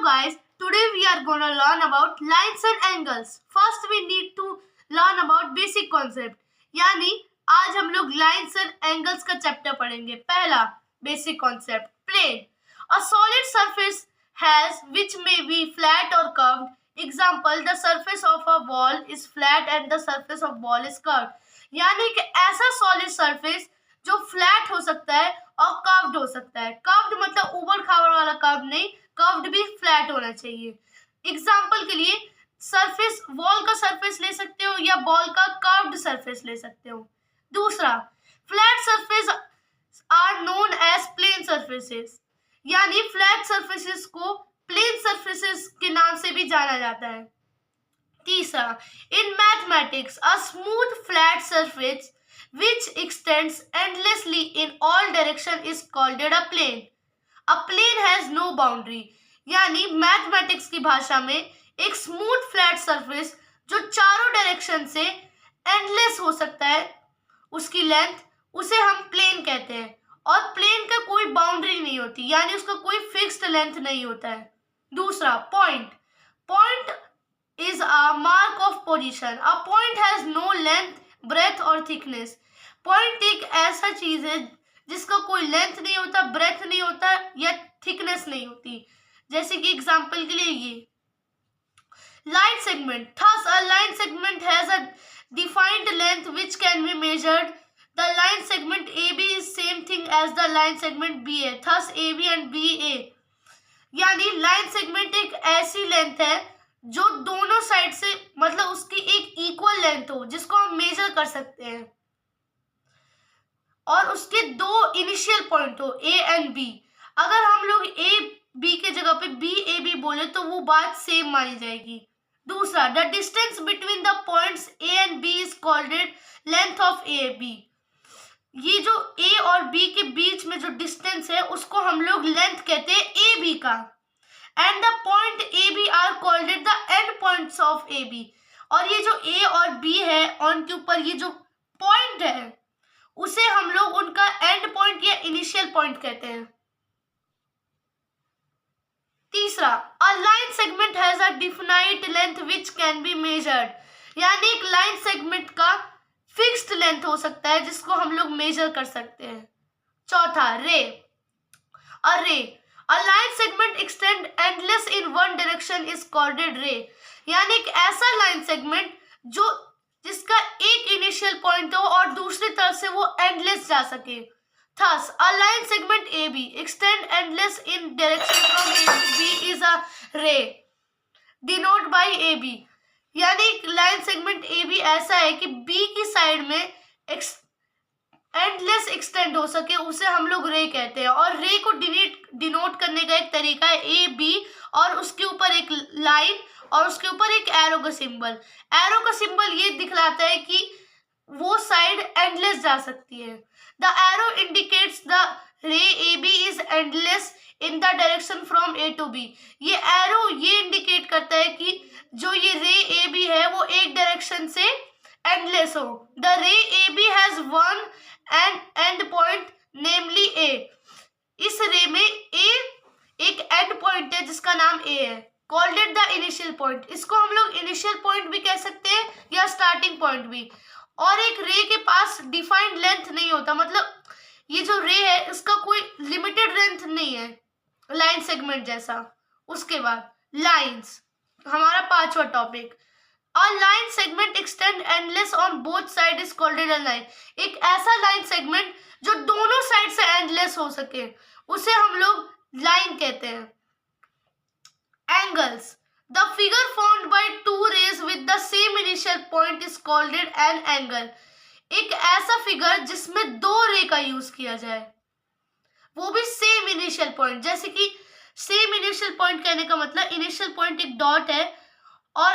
Hello guys, today we are gonna learn about lines and angles. First we need to learn about basic concept. यानी आज हम लोग lines and angles का chapter पढ़ेंगे. पहला basic concept, plane. A solid surface has which may be flat or curved. Example, the surface of a wall is flat and the surface of wall is curved. यानी कि ऐसा solid surface जो flat हो सकता है और curved हो सकता है. कर्व्ड मतलब ऊबड़ खाबड़ वाला कर्व नहीं, कर्व्ड भी फ्लैट होना चाहिए. एग्जांपल के लिए सरफेस, वॉल का सरफेस ले सकते हो या बॉल का कर्व्ड सरफेस ले सकते हो. दूसरा, flat surface are known as plane surfaces. यानी फ्लैट सरफेसेस को प्लेन सरफेसेस के नाम से भी जाना जाता है. तीसरा, in mathematics a smooth flat surface which extends endlessly in all direction is called a plane. A plane has no boundary. यानी मैथमेटिक्स की भाषा में एक स्मूथ फ्लैट सरफेस जो चारों डायरेक्शन से एंडलेस हो सकता है, उसकी लेंथ, उसे हम प्लेन कहते हैं. और प्लेन का कोई बाउंड्री नहीं होती, यानी उसका कोई फिक्स्ड लेंथ नहीं होता है. दूसरा, point. Point is a mark of position. A point has no length, breadth और थिकनेस. पॉइंट एक ऐसा चीज है जिसका कोई लेंथ नहीं होता, ब्रेथ नहीं होता या थिकनेस नहीं होती. जैसे कि एग्जांपल के लिए ये line segment. Thus a line segment has a defined length which can be measured. The line segment AB is same thing as the line segment BA. Thus AB and BA. यानी line segment एक ऐसी length है जो दोनों side से, मतलब उसकी एक इक्वल लेंथ हो जिसको हम मेजर कर सकते हैं, और उसके दो इनिशियल पॉइंट हो A एंड B. अगर हम लोग AB के जगह पे BAB बोले तो वो बात सेम मानी जाएगी. दूसरा, the distance between the points A and B is called length of AB. ये जो A और B के बीच में जो डिस्टेंस है उसको हम लोग लेंथ कहते हैं AB का. And the point AB are called the end points of AB. और ये जो A और B है, उनके ऊपर ये जो पॉइंट है उसे हम लोग उनका एंड पॉइंट या इनिशियल पॉइंट कहते हैं. तीसरा, अ line segment has a defined length which can be measured. यानी एक लाइन सेगमेंट का फिक्स्ड लेंथ हो सकता है जिसको हम लोग मेजर कर सकते हैं. चौथा, रे. अ रे, अ line segment extend endless in one direction is called रे. यानी एक ऐसा लाइन सेगमेंट जो जिसका एक इनिशियल पॉइंट हो और दूसरी तरफ से वो एंडलेस जा सके. Thus, a line segment AB extend endless in direction from A to B is a ray denoted by AB. यानी एक लाइन सेगमेंट AB ऐसा है कि B की साइड में एंडलेस एक्सटेंड हो सके, उसे हम लोग रे कहते हैं. और रे को डिनोट करने का एक तरीका है AB और उसके ऊपर एक लाइन और उसके ऊपर एक एरो का सिंबल. एरो का सिंबल ये दिखलाता है कि वो साइड एंडलेस जा सकती है. The arrow indicates the ray AB is endless in the direction from A to B. ये एरो ये इंडिकेट करता है कि जो ये रे AB है वो एक डायरेक्शन से एंडलेस हो. The ray AB has one and point namely A. इस रे में A एक एंड पॉइंट है जिसका नाम A है, called it the initial point. इसको हम लोग इनिशियल पॉइंट भी कह सकते हैं या स्टार्टिंग पॉइंट भी. और एक रे के पास डिफाइंड लेंथ नहीं होता, मतलब ये जो रे है इसका कोई लिमिटेड लेंथ नहीं है लाइन सेगमेंट जैसा. उसके बाद लाइंस, हमारा पांचवा topic. A line segment extend endless on both side is called a line. एक ऐसा लाइन सेगमेंट जो दोनों साइड से एंडलेस हो सके उसे हम लोग लाइन कहते हैं. Angles. The figure formed by two rays with the same initial point is called an angle. एक ऐसा फिगर जिसमें दो रे का यूज किया जाए, वो भी सेम इनिशियल पॉइंट. जैसे कि सेम इनिशियल पॉइंट कहने का मतलब इनिशियल पॉइंट एक डॉट है और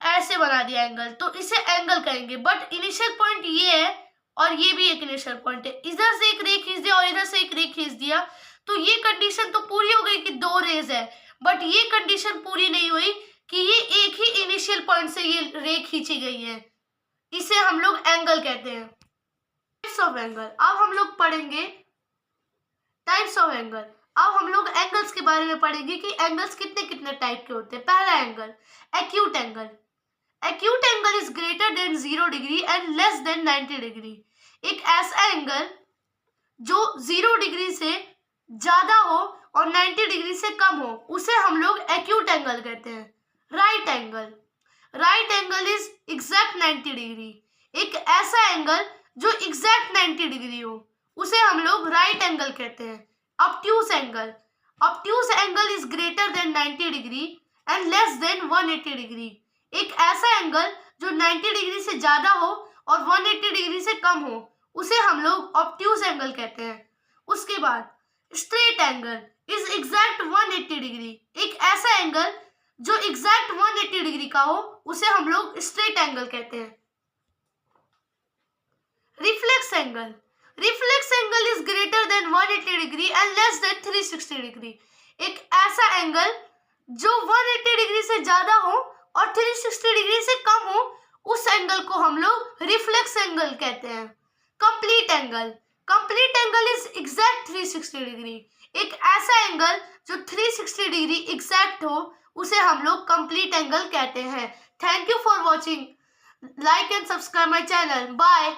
ऐसे बना दिया एंगल, तो इसे एंगल कहेंगे. बट इनिशियल पॉइंट ये है और ये भी एक इनिशियल पॉइंट है. इधर से एक रे खींच दिया और इधर से एक रे खींच दिया तो ये कंडीशन तो पूरी हो गई कि दो रेज है. बट ये कंडीशन पूरी नहीं हुई कि ये एक ही इनिशियल पॉइंट से ये रे खींची गई है. इसे हम लोग एंगल कहते हैं. Types of angle. अब हम लोग पढ़ेंगे टाइप्स ऑफ एंगल. अब हम लोग एंगल्स के बारे में पढ़ेंगे कि एंगल्स कितने कितने टाइप के होते हैं। पहला angle acute angle. Acute angle is greater than 0 degree and less than 90 degree. एक ऐसा एंगल जो 0 डिग्री से ज्यादा हो और 90 डिग्री से कम हो उसे हम लोग एक्यूट एंगल कहते हैं। Right angle. Right angle is exact 90 degree. एक ऐसा एंगल जो एग्जैक्ट 90 डिग्री हो उसे हम लोग राइट एंगल कहते हैं। Obtuse angle. Obtuse angle is greater than 90 degree and less than 180 degree. एक ऐसा एंगल जो 90 डिग्री से ज्यादा हो और 180 डिग्री से कम हो उसे हम लोग ऑब्ट्यूज एंगल कहते हैं। उसके बाद straight angle is exact 180 degree. एक ऐसा एंगल जो एग्जैक्ट 180 डिग्री का हो उसे हम लोग स्ट्रेट एंगल कहते हैं। Reflex angle. Reflex angle is greater than 180 degree and less than 360 degree. एक ऐसा एंगल जो 180 डिग्री से ज्यादा हो और 360 डिग्री से कम हो उस एंगल को हम लोग रिफ्लेक्स एंगल कहते हैं। Complete angle. Complete angle is exact 360 degree. एक ऐसा एंगल जो 360 डिग्री एग्जैक्ट हो उसे हम लोग कंप्लीट एंगल कहते हैं। Thank you for watching. Like and subscribe my channel. Bye.